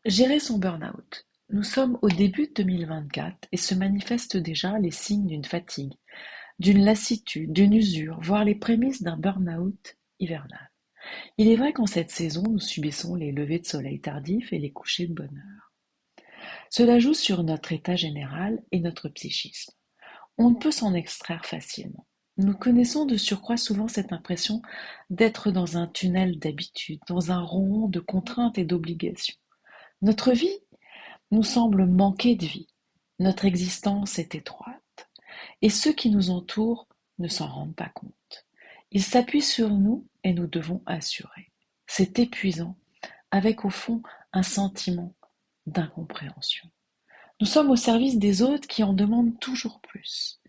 Gérer son burn-out. Nous sommes au début de 2024 et se manifestent déjà les signes d'une fatigue, d'une lassitude, d'une usure, voire les prémices d'un burn-out hivernal. Il est vrai qu'en cette saison, nous subissons les levées de soleil tardifs et les couchers de bonne heure. Cela joue sur notre état général et notre psychisme. On ne peut s'en extraire facilement. Nous connaissons de surcroît souvent cette impression d'être dans un tunnel d'habitude, dans un rond de contraintes et d'obligations. Notre vie nous semble manquer de vie. Notre existence est étroite. Et ceux qui nous entourent ne s'en rendent pas compte. Ils s'appuient sur nous et nous devons assurer. C'est épuisant, avec au fond un sentiment d'incompréhension. Nous sommes au service des autres qui en demandent toujours plus.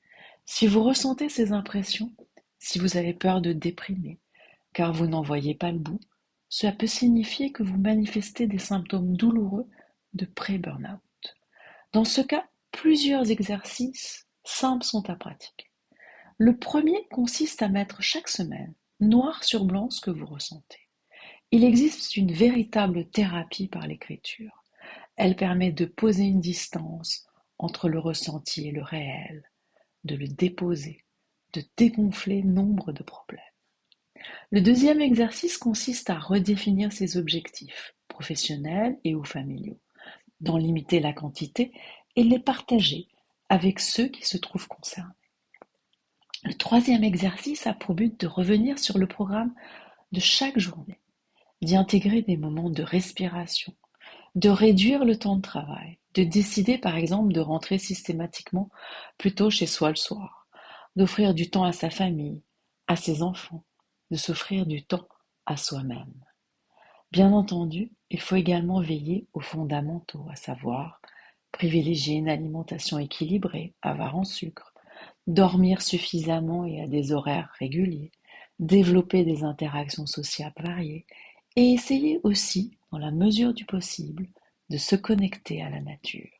Si vous ressentez ces impressions, si vous avez peur de déprimer, car vous n'en voyez pas le bout, cela peut signifier que vous manifestez des symptômes douloureux de pré-burnout. Dans ce cas, plusieurs exercices simples sont à pratiquer. Le premier consiste à mettre chaque semaine, noir sur blanc, ce que vous ressentez. Il existe une véritable thérapie par l'écriture. Elle permet de poser une distance entre le ressenti et le réel, de le déposer, de dégonfler nombre de problèmes. Le deuxième exercice consiste à redéfinir ses objectifs, professionnels et ou familiaux, d'en limiter la quantité et les partager avec ceux qui se trouvent concernés. Le troisième exercice a pour but de revenir sur le programme de chaque journée, d'y intégrer des moments de respiration, de réduire le temps de travail, de décider par exemple de rentrer systématiquement plus tôt chez soi le soir, d'offrir du temps à sa famille, à ses enfants, de s'offrir du temps à soi-même. Bien entendu, il faut également veiller aux fondamentaux, à savoir privilégier une alimentation équilibrée, avare en sucre, dormir suffisamment et à des horaires réguliers, développer des interactions sociales variées et essayer aussi, dans la mesure du possible, de se connecter à la nature.